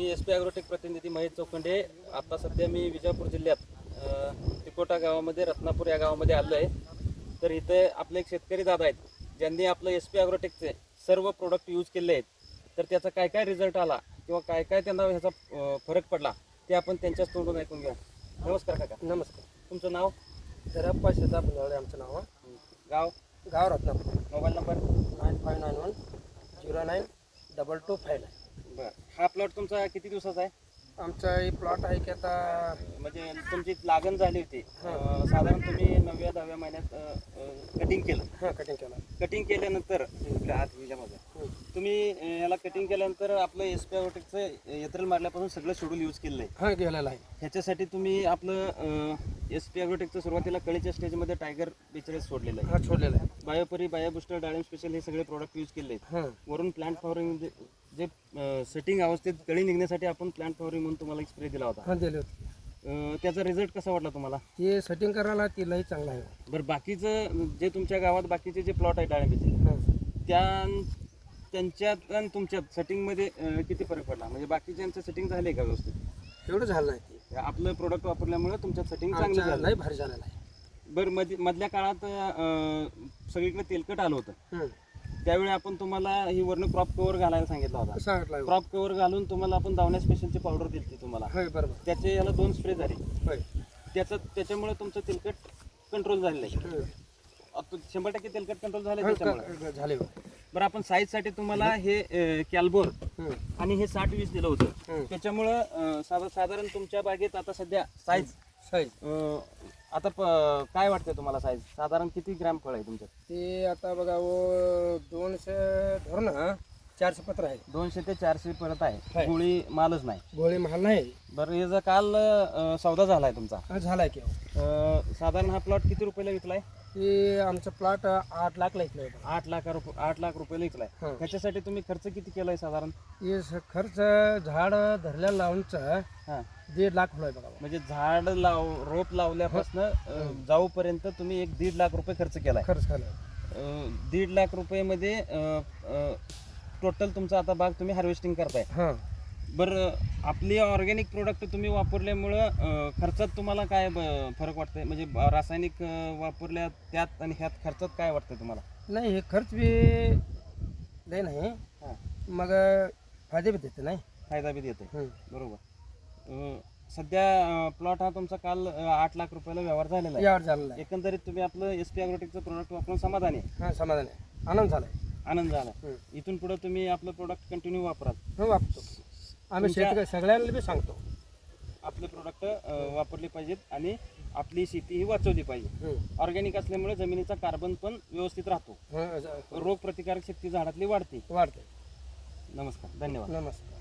मी SP agrotech प्रतिनिधी महेश चौखंडे. आता सध्या मी विजापूर जिल्ह्यात तिकोटा गावामध्ये रत्नापूर या गावामध्ये आलो आहे. तर इथे आपले एक शेतकरी दादा आहेत ज्यांनी आपलं SP ॲग्रोटेकचे सर्व प्रोडक्ट यूज केले आहेत. तर त्याचा काय काय रिझल्ट आला किंवा काय काय त्यांना ह्याचा फरक पडला ते आपण त्यांच्याच तोंडून ऐकून घ्या. नमस्कार काका. नमस्कार. तुमचं नाव? शरप्पा शेता बुलवडे आमचं नाव आहे. गाव रत्नापूर. Mobile number 9591092259. बरं. हा प्लॉट तुमचा किती दिवसाचा आहे? आमचा हे प्लॉट आहे की आता म्हणजे तुमची लागण झाली होती साधारण तुम्ही 9व्या-10व्या महिन्यात कटिंग केलं. कटिंग केला. कटिंग केल्यानंतर इकडे हात विजामध्ये तुम्ही याला कटिंग केल्यानंतर आपलं SP ॲग्रोटेकचं एप्रिल मारल्यापासून सगळं शेड्यूल यूज केलं आहे. गेलेला आहे. ह्याच्यासाठी तुम्ही आपलं SP ॲग्रोटेकचं सुरुवातीला कळीच्या स्टेजमध्ये टायगर 42 सोडलेलं आहे. सोडलेला आहे. बायोपरी, बायोबुस्टर, डाळिंब स्पेशल हे सगळे प्रोडक्ट यूज केले आहेत. वरून प्लांट फ्लॉवरिंग जे सेटिंग अवस्थेत कळी निघण्यासाठी आपण प्लांट फ्लॉवरिंग म्हणून तुम्हाला एक स्प्रे दिला होता. दिले होते. त्याचा रिझल्ट कसा वाटला तुम्हाला? ते सेटिंग करायला तिलाही चांगला आहे. बरं, बाकीचं जे तुमच्या गावात बाकीचे जे प्लॉट आहे डाळिंबीचे त्यांच्यात आणि तुमच्यात सेटिंगमध्ये किती फरक पडला? म्हणजे बाकीच्यांचं सेटिंग झाले का व्यवस्थित? एवढं झालं नाही. ते आपलं प्रोडक्ट वापरल्यामुळे तुमच्यात सेटिंग चांगलं झालं. नाही, भारी झालेलं आहे. बरं, मधल्या काळात सगळीकडे तेलकट आलं होतं. त्यावेळी आपण तुम्हाला ही वर्ण क्रॉप कव्हर घालायला सांगितला होता. सांगितलं. क्रॉप कव्हर घालून तुम्हाला आपण दावण्या स्पेशलची पावडर दिली तुम्हाला. बरोबर. त्याचे याला 2 स्प्रे झाले. होय. त्याच्यामुळे तुमचं तेलकट कंट्रोल झालेलं आहे. 100% तेलकट कंट्रोल झालं त्याच्यामुळे झाले. बरं, आपण साईजसाठी तुम्हाला हे कॅल्बोर आणि हे 60-20 दिलं होतं. त्याच्यामुळं साधारण तुमच्या बागेत आता सध्या साईज आता काय वाटतंय तुम्हाला? साईज साधारण किती ग्रॅम फळ आहे तुमच्यात? ते आता बघा 200 धरून 400 पत्र आहे. 200 ते 400 परत आहे. गोळी मालच नाही. गोळी महाल नाही. बरं, याचा काल सौदा झालाय तुमचा? झालाय की. साधारण हा प्लॉट किती रुपयाला विकलाय? ते आमचं प्लॉट 8 लाखला विकलं. 8 लाख रुपयाला विकलाय. ह्याच्यासाठी तुम्ही खर्च किती केलाय साधारण? हे खर्च झाड धरल्या लावूनचा 1.5 लाख होय बघा. म्हणजे झाड रोप लावल्यापासून जाऊपर्यंत तुम्ही 1-1.5 लाख रुपये खर्च केलाय. 1.5 लाख रुपये मध्ये टोटल तुमचा आता बाग तुम्ही हार्वेस्टिंग करताय. बरं, आपली ऑर्गॅनिक प्रोडक्ट तुम्ही वापरल्यामुळं खर्चात तुम्हाला काय फरक वाटतंय? म्हणजे रासायनिक वापरल्या त्यात आणि ह्यात खर्चात काय वाटतंय तुम्हाला? नाही, हे खर्च बी लय नाही. मग फायदे बी देते. नाही, फायदा बी देते. बरोबर. सध्या प्लॉट हा तुमचा काल 8 लाख रुपयाला व्यवहार झालेला आहे. एकंदरीत तुम्ही आपलं SP ॲग्रोटेकचं प्रोडक्ट वापरून समाधानी आहे? समाधान आहे. आनंद झाला. इथून पुढे तुम्ही आपलं प्रोडक्ट कंटिन्यू वापराल? वापरतो आम्ही. सगळ्यांना बी सांगतो आपले प्रोडक्ट वापरले पाहिजेत आणि आपली शेती ही वाचवली पाहिजे. ऑर्गॅनिक असल्यामुळे जमिनीचा कार्बन पण व्यवस्थित राहतो. रोग प्रतिकारक शक्ती झाडातली वाढते. वाढते. नमस्कार, धन्यवाद. नमस्कार.